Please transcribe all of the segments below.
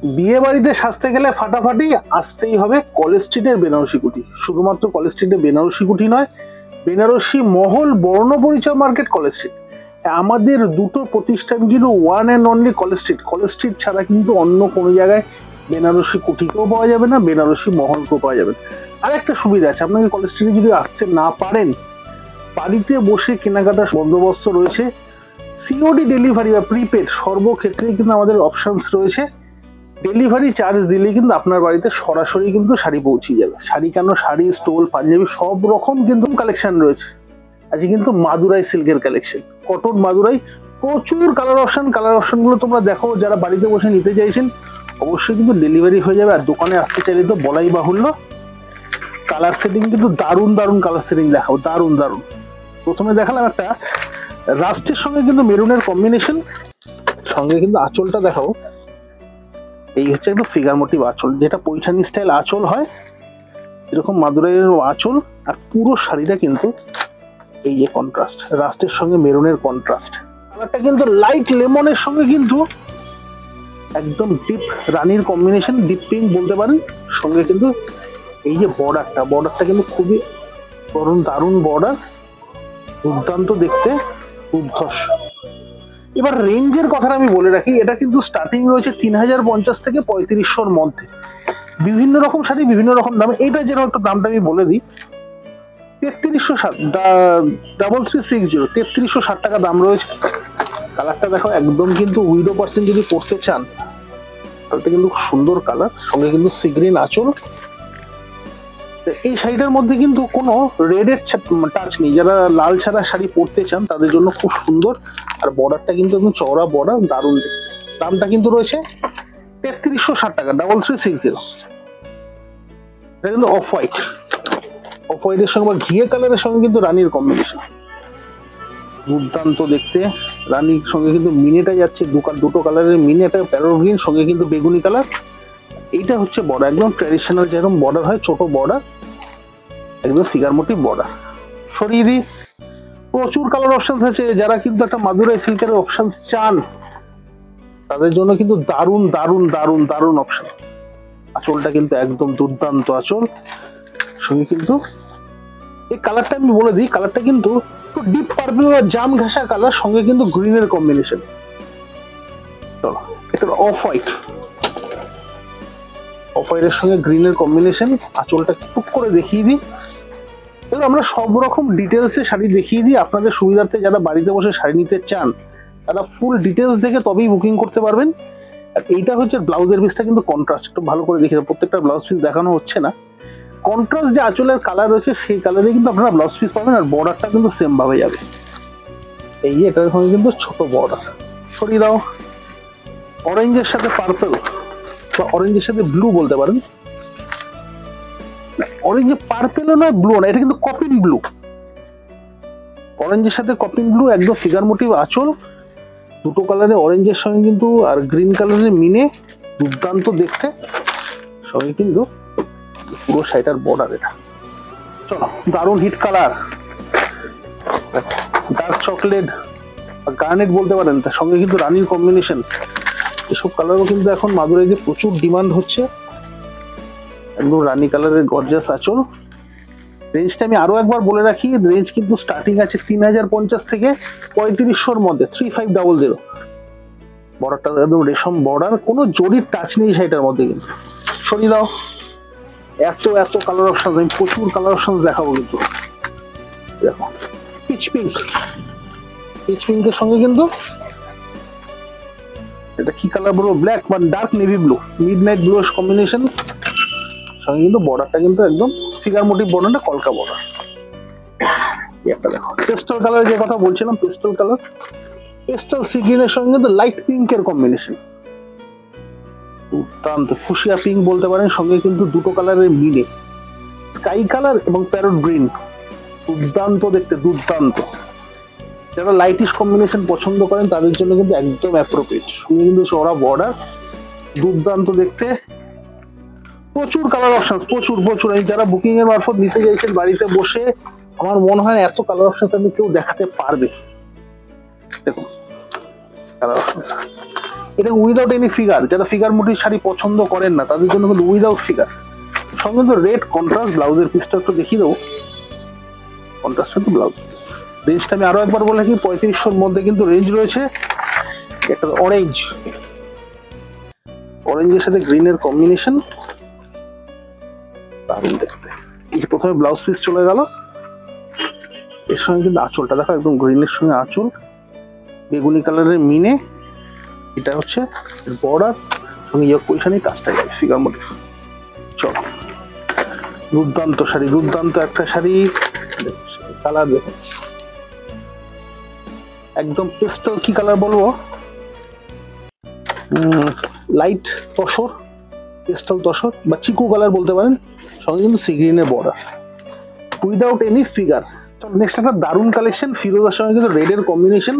বিয়ে বাড়িতে সাজতে গেলে ফাটাফাটি আসতেই হবে কলেজ স্ট্রিটের বেনারসি কুটি। শুধুমাত্র কলেজ স্ট্রিটের বেনারসি কুটি নয়, বেনারসি মহল বর্ণ পরিচয় মার্কেট কলেজ স্ট্রিট। আমাদের দুটো প্রতিষ্ঠান কিন্তু one and only college street. College street ছাড়া কিন্তু অন্য কোনো জায়গায় বেনারসি কুটিকেও পাওয়া যাবে না, বেনারসি মহলকেও পাওয়া যাবে না। আর একটা সুবিধা আছে, আপনাকে কলেজ স্ট্রিটে যদি আসতে না পারেন, বাড়িতে বসে কেনাকাটার বন্দোবস্ত রয়েছে। সিওডি ডেলিভারি বা প্রিপেড সর্বক্ষেত্রেই কিন্তু আমাদের অপশনস রয়েছে। ডেলিভারি চার্জ দিলে কিন্তু আপনার বাড়িতে সরাসরি কিন্তু শাড়ি পৌঁছে যাবে। শাড়ি কেন, শাড়ি, স্টোল, পাঞ্জাবি সব রকম কিন্তু কালেকশন রয়েছে। আজকে কিন্তু মাদুরাই সিল্কের কালেকশন, কটন মাদুরাই, প্রচুর কালার অপশন। কালার অপশনগুলো তোমরা দেখো, যারা বাড়িতে বসে নিতে চাইছেন অবশ্যই কিন্তু ডেলিভারি হয়ে যাবে। আর দোকানে আসতে চাইলে তো বলাই বাহুল্য। কালার সেটিং কিন্তু দারুণ দারুণ কালার সেটিং দেখাবো, দারুণ দারুণ। প্রথমে দেখালাম একটা রাস্টের সঙ্গে কিন্তু মেরুনের কম্বিনেশন, সঙ্গে কিন্তু আঁচলটা দেখাবো। এই হচ্ছে একদম ফিগার মোটিভ আঁচল, যেটা পৈঠানি স্টাইল আঁচল হয়, এরকম মাদুরাইয়ের আঁচল। আর পুরো শাড়িটা কিন্তু এই যে কন্ট্রাস্ট, রাস্টের সঙ্গে মেরুনের কন্ট্রাস্ট। কালারটা কিন্তু লাইট লেমনের সঙ্গে কিন্তু একদম ডিপ রানীর কম্বিনেশন, ডিপ পিঙ্ক বলতে পারেন। সঙ্গে কিন্তু এই যে বর্ডারটা কিন্তু খুবই দারুণ বর্ডার, দুর্দান্ত দেখতে, দুর্ধর্ষ। এবার রেঞ্জের কথাটা আমি বলে রাখি, এটা কিন্তু স্টার্টিং রয়েছে 3050 থেকে 3500-র মধ্যে। বিভিন্ন রকম শাড়ি বিভিন্ন রকম দাম। এইটা যেন একটু দামটা আমি বলে দিই, 3360 টাকা দাম রয়েছে। কালারটা দেখো, একদম কিন্তু উইডো পার্সেন্ট যদি পড়তে চান তাহলে কিন্তু সুন্দর কালার, সঙ্গে কিন্তু সিগ্রিন আঁচল। এই শাড়িটার মধ্যে কিন্তু কোনো রেডের টাচ নেই। যারা লাল ছাড়া শাড়ি পরতে চান তাদের জন্য খুব সুন্দর। আর বর্ডারটা কিন্তু একদম চওড়া বর্ডার, দারুণ দেখতে। দামটা কিন্তু রয়েছে 3360 টাকা, 3360। এটা কিন্তু অফ হোয়াইটের সঙ্গে বা ঘিয়ে কালারের সঙ্গে কিন্তু রানীর কম্বিনেশন, দুর্দান্ত দেখতে। রানীর সঙ্গে কিন্তু মিনেটা যাচ্ছে, দুটো কালারের মিনে, একটা প্যারোট গ্রিন, সঙ্গে কিন্তু বেগুনি কালার। এইটা হচ্ছে বর্ডার, একদম ট্র্যাডিশনাল যেরকম বর্ডার হয়, ছোট বর্ডার, একদম ফিগার মোটিভ বর্ডার। সরিয়ে দিই, প্রচুর কালার অপশনস আছে। যারা কিন্তু একটা মাদুরাই সিল্কের অপশনস চান তাদের জন্য কিন্তু দারুণ দারুণ দারুণ দারুণ অপশন। আঁচলটা কিন্তু একদম দুর্দান্ত আঁচল, সঙ্গে কিন্তু এই কালারটা আমি বলে দিই, কালারটা কিন্তু একটু ডিপ পার্পল বা জাম ঘাসা কালার, সঙ্গে কিন্তু গ্রিনের কম্বিনেশন। চলো, এটা অফ হোয়াইটের সঙ্গে গ্রিনের কম্বিনেশন। আঁচলটা টুক করে দেখিয়ে দিই। এবার আমরা সব রকম ডিটেলসে শাড়ি দেখিয়ে দিই আপনাদের সুবিধার্থে। যারা বাড়িতে বসে শাড়ি নিতে চান তারা ফুল ডিটেলস দেখে তবেই বুকিং করতে পারবেন। আর এইটা হচ্ছে ব্লাউজের পিসটা কিন্তু কন্ট্রাস্ট, একটু ভালো করে দেখে, প্রত্যেকটা ব্লাউজ পিস দেখানো হচ্ছে না। কন্ট্রাস্ট যে আঁচলের কালার রয়েছে সেই কালারে কিন্তু আপনারা ব্লাউজ পিস পাবেন। আর বর্ডারটা কিন্তু সেম ভাবে যাবে। এই যে এটার সঙ্গে কিন্তু ছোট বর্ডার। সরিয়ে দাও, অরেঞ্জের সাথে পার্পল বা অরেঞ্জের সাথে ব্লু বলতে পারেন। অরেঞ্জে পার্পেলও নয়, ব্লু না, এটা কিন্তু কপিন ব্লু। অরেঞ্জের সাথে কপিন ব্লু, একদম ফিগার মোটিভ আঁচল, দুটো কালারে অরেঞ্জের সঙ্গে কিন্তু আর গ্রিন কালারের মিনে, দুর্দান্ত দেখতে। সঙ্গে কিন্তু পুরো শাড়িটার বর্ডার এটা। চলো, দারুণ হিট কালার, ডার্ক চকলেট বা গার্নেট বলতে পারেন, তার সঙ্গে কিন্তু রানীর কম্বিনেশন। এসব কালারও কিন্তু এখন মাদুরাইতে প্রচুর ডিমান্ড হচ্ছে। একদম রানী কালারের গর্জাস আঁচল। রেঞ্জটা আমি আরো একবার বলে রাখি, রেঞ্জ কিন্তু স্টার্টিং আছে 3050 থেকে 3500-র মধ্যে, 3500। বর্ডারটা একদম রেশম বর্ডার, কোনো জরির টাচ নেই শাড়িটার মধ্যে। কিন্তু সরিয়ে দাও, এত কালার অপশন, আমি প্রচুর কালার অপশন দেখাবো। কিন্তু দেখো, পিচ পিঙ্কের সঙ্গে কিন্তু এটা কি কালার বলবো, ব্ল্যাক বা dark navy blue, mid night blue combination. সঙ্গে কিন্তু বর্ডারটা কিন্তু একদম ফিগার মোটিভ বর্ডারটা, কলকা বর্ডার। একটা দেখো পেস্টাল কালার, যে কথা বলছিলাম, পেস্টাল কালার, পেস্টাল সি গ্রিনের সঙ্গে কিন্তু লাইট পিঙ্কের কম্বিনেশন, দুর্দান্ত ফুশিয়া পিঙ্ক বলতে পারেন। সঙ্গে কিন্তু দুটো কালারের মিলে, স্কাই কালার এবং প্যারট গ্রিন, দুর্দান্ত দেখতে, দুর্দান্ত। যারা লাইটিশ কম্বিনেশন পছন্দ করেন তাদের জন্য কিন্তু একদম অ্যাপ্রোপ্রিয়েট। সঙ্গে কিন্তু চওড়া বর্ডার, দুর্দান্ত দেখতে। প্রচুর কালার অপশন, প্রচুর। এই যারা বুকিং এর মারফত নিতে চাইছেন বাড়িতে বসে, আমার মনে হয় এত কালার অপশন আপনি কেউ দেখাতে পারবে। দেখুন কালার অপশন, এটা উইদাউট এনি ফিগার, যারা ফিগার মোটিভ শাড়ি পছন্দ করেন না তাদের জন্য কিন্তু উইদাউট ফিগার। সঙ্গে কিন্তু রেড কন্ট্রাস্ট ব্লাউজের পিসটা একটু দেখিয়ে দেবো। কন্ট্রাস্ট কিন্তু ব্লাউজের পিস। রেঞ্জটা আমি আরো একবার বলে রাখি, 3500-র মধ্যে কিন্তু রেঞ্জ রয়েছে। একটা অরেঞ্জের সাথে গ্রিনের কম্বিনেশন, দারুণ দেখতে। এই প্রথমে ব্লাউজ পিস চলে গেল, এর সঙ্গে কিন্তু আঁচলটা দেখো, একদম গ্রিনের সঙ্গে আঁচল, বেগুনি কালারের মিনে, এটা হচ্ছে বর্ডার, সঙ্গে ইয়োগ পজিশনই কাজটা যাবে ফিগার মোটিভ। চলো, দুর্দান্ত শাড়ি, দুর্দান্ত একটা শাড়ি। কালার দেখো, একদম পেস্টাল কি কালার বলবো, লাইট তসর, পেস্টাল তসর বা চিকু কালার বলতে পারেন। সঙ্গে কিন্তু সি গ্রিনের border, without any figure. Next একটা দারুণ কালেকশন, ফিরোজার সঙ্গে কিন্তু রেডের কম্বিনেশন।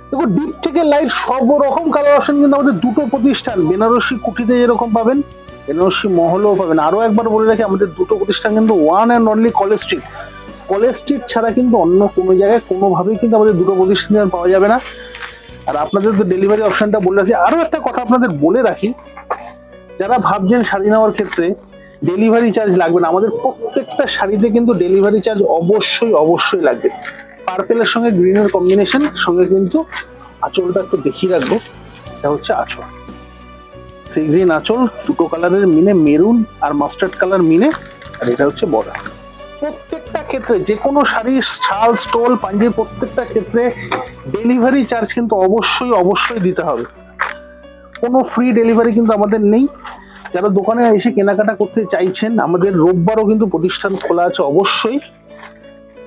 দেখো ডিপ থেকে লাইট সব রকম কালার অপশন কিন্তু আমাদের দুটো প্রতিষ্ঠান, বেনারসি কুঠিতে যেরকম পাবেন, বেনারসি মহলেও পাবেন। আরো একবার বলে রাখি, আমাদের দুটো প্রতিষ্ঠান কিন্তু one and only college street. College street ছাড়া কিন্তু অন্য কোনো জায়গায় কোনোভাবেই কিন্তু আমাদের দুটো প্রতিষ্ঠান পাওয়া যাবে না। আর আপনাদের তো ডেলিভারি অপশনটা বলে রাখি। আরো একটা কথা আপনাদের বলে রাখি, যারা ভাবছেন শাড়ি নেওয়ার ক্ষেত্রে ডেলিভারি চার্জ লাগবে না, আমাদের প্রত্যেকটা শাড়িতে কিন্তু ডেলিভারি চার্জ অবশ্যই লাগবে। পার্পেলের সঙ্গে গ্রিনের কম্বিনেশন, সঙ্গে কিন্তু আঁচলটা একটু দেখিয়ে রাখবো। এটা হচ্ছে আঁচল, সেই গ্রিন আঁচল, দুটো কালারের মিনে, মেরুন আর মাস্টার্ড কালার মিনে, আর এটা হচ্ছে বর্ডার। প্রত্যেকটা ক্ষেত্রে যে কোনো শাড়ি, শাল, স্টোল, পাঞ্জাবি, প্রত্যেকটা ক্ষেত্রে ডেলিভারি চার্জ কিন্তু অবশ্যই দিতে হবে। কোনো ফ্রি ডেলিভারি কিন্তু আমাদের নেই। যারা দোকানে এসে কেনাকাটা করতে চাইছেন, আমাদের রোববারও কিন্তু প্রতিষ্ঠান খোলা আছে অবশ্যই।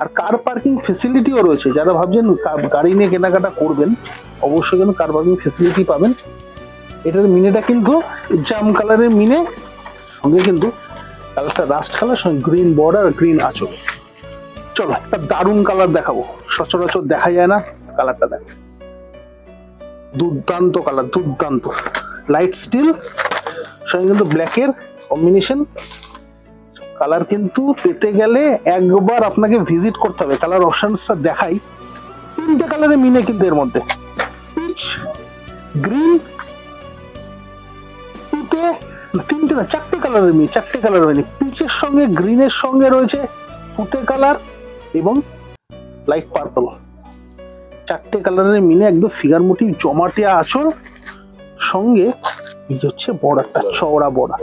আর কার পার্কিং ফেসিলিটিও রয়েছে, যারা ভাবছেন গাড়ি নিয়ে কেনাকাটা করবেন অবশ্যই কিন্তু কার পার্কিং ফেসিলিটি পাবেন। এটার মিনেটা কিন্তু জাম কালারের মিনে, সঙ্গে কিন্তু কালারটা রাস্ট কালার, সঙ্গে গ্রিন বর্ডার, গ্রিন আঁচল। চলো একটা দারুণ কালার দেখাবো, সচরাচর দেখা যায় না, কালারটা দেখো, দুর্দান্ত কালার, দুর্দান্ত লাইট স্টিল, সঙ্গে কিন্তু ব্ল্যাকের কম্বিনেশন। কালার কিন্তু পেতে গেলে একবার আপনাকে ভিজিট করতে হবে। কালার অপশনসটা দেখাই, তিনটে কালারের মিনে কিন্তু এর মধ্যে, পিচ, গ্রিন, তুতে, তিনটে না চারটে কালারের মিনে, চারটে কালার হয়নি। পিচের সঙ্গে গ্রিনের সঙ্গে রয়েছে তুতে কালার এবং লাইট পার্পল, চারটে কালারের মিনে, একদম ফিগার মোটিভ জমাটিয়া আঁচল, সঙ্গে এই হচ্ছে বর্ডারটা, চওড়া বর্ডার।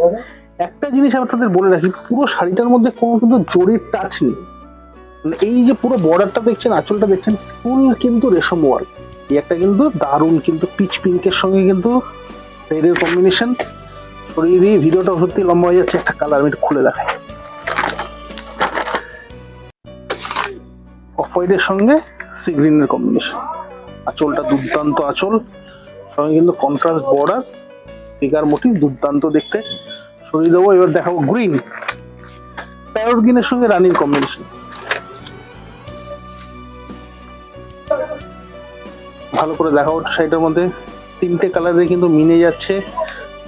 একটা জিনিস আপনাদের বলে রাখি, পুরো শাড়িটার মধ্যে কোনো কিন্তু জরির টাচ নেই। এই যে পুরো বর্ডারটা দেখছেন, আঁচলটা দেখছেন, ফুল কিন্তু রেশম ওয়ার্ক। এই একটা কিন্তু দারুণ কিন্তু পিচ পিঙ্কের সঙ্গে কিন্তু রেডের কম্বিনেশন। সরিয়ে দিয়ে ভিডিওটা সত্যি লম্বা হয়ে যাচ্ছে, একটা কালার আমি একটু খুলে দেখাই। অফ হোয়াইটের সঙ্গে সি গ্রিনের কম্বিনেশন, আঁচলটা দুর্দান্ত আঁচল, সঙ্গে কিন্তু কন্ট্রাস্ট বর্ডার, ফিগার মোটিভ, দুর্দান্ত দেখতে। সরিয়ে দেবো, এবার দেখাবো গ্রিন, প্যারট গ্রিনের সঙ্গে রানীর কম্বিনেশন। ভালো করে দেখাবো, শাড়িটার মধ্যে তিনটে কালারে কিন্তু মিনে যাচ্ছে,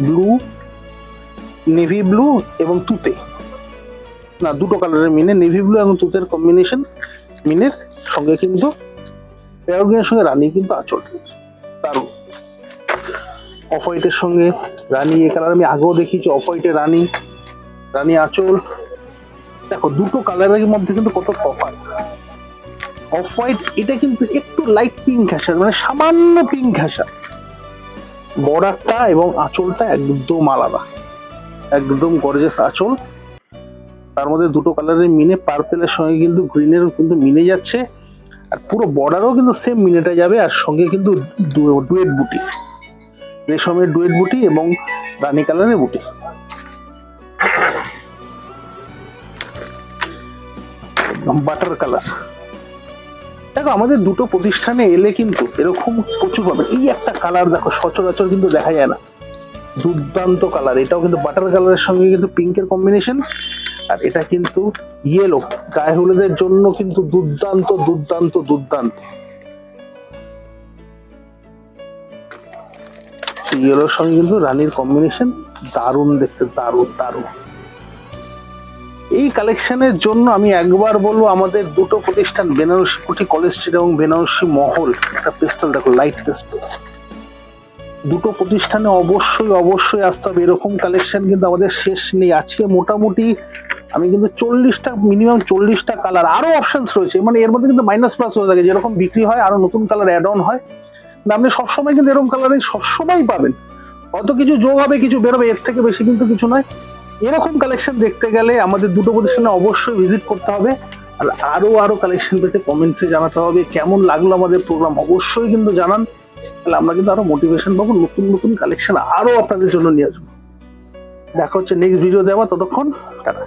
ব্লু, নেভি ব্লু এবং তুতে, না দুটো কালারের মিনে, নেভি ব্লু এবং তুতের কম্বিনেশন মিনের, সঙ্গে কিন্তু প্যারট গ্রিনের সঙ্গে রানী কিন্তু আঁচল, দারুণ। অফ হোয়াইটের সঙ্গে রানী, এই কালার আমি আগেও দেখিয়েছি, অফ হোয়াইটে রানী, রানী আঁচল। দেখো দুটো কালারের মধ্যে কিন্তু কত তফাৎ। অফ হোয়াইট এটা কিন্তু একটু লাইট পিঙ্ক ঘাসার, মানে সামান্য পিঙ্ক ঘাসা, বর্ডারটা এবং আঁচলটা একদম আলাদা, একদম গর্জিয়াস আঁচল। তার মধ্যে দুটো কালারের মিনে, পার্পেলের সঙ্গে কিন্তু গ্রিনের কিন্তু মিনে যাচ্ছে, আর পুরো বর্ডারও কিন্তু সেম মিনেটা যাবে, আর সঙ্গে কিন্তু ডুয়েট বুটি, রেশমের ডুয়েট বুটি এবং রানী কালারের বুটি। Butter colour. দেখো আমাদের দুটো প্রতিষ্ঠানে এলে কিন্তু এরকম প্রচুর পাবেন। এই একটা কালার দেখো, সচরাচর কিন্তু দেখা যায় না, দুর্দান্ত কালার। এটাও কিন্তু বাটার কালারের সঙ্গে কিন্তু পিঙ্কের কম্বিনেশন, আর এটা কিন্তু ইয়েলো, গায়ে হলুদের জন্য কিন্তু দুর্দান্ত দুর্দান্ত দুর্দান্ত। ইয়েলোর সঙ্গে কিন্তু রানীর কম্বিনেশন, দারুণ দেখতে, দারুণ দারুণ। এই কালেকশনের জন্য আমি একবার বলবো, আমাদের দুটো প্রতিষ্ঠান, বেনারসি কুঠি কলেজ স্ট্রিট এবং বেনারসি মহল, একটা পেস্টাল দেখো, লাইট পেস্টাল, দুটো প্রতিষ্ঠানে অবশ্যই অবশ্যই আসতে হবে। এরকম কালেকশন কিন্তু আমাদের শেষ নেই। আজকে মোটামুটি আমি কিন্তু 40টা, মিনিমাম 40টা কালার, আরো অপশনস রয়েছে, মানে এর মধ্যে কিন্তু মাইনাস প্লাস হয়ে থাকে, যেরকম বিক্রি হয় আরো নতুন কালার অ্যাড অন হয় না, আপনি সবসময় কিন্তু এরকম কালারে সবসময় পাবেন। হয়তো কিছু যোগ হবে, কিছু বেরোবে, এর থেকে বেশি কিন্তু কিছু নয়। এরকম কালেকশন দেখতে গেলে আমাদের দুটো প্রতিষ্ঠানে অবশ্যই ভিজিট করতে হবে। আর আরো কালেকশন পেতে কমেন্টসে জানাতে হবে কেমন লাগলো আমাদের প্রোগ্রাম, অবশ্যই কিন্তু জানান। তাহলে আমরা কিন্তু আরো মোটিভেশন পাবো, নতুন নতুন কালেকশন আরো আপনাদের জন্য নিয়ে আসবো। দেখা হচ্ছে নেক্সট ভিডিও দেওয়া, ততক্ষণ টাটা।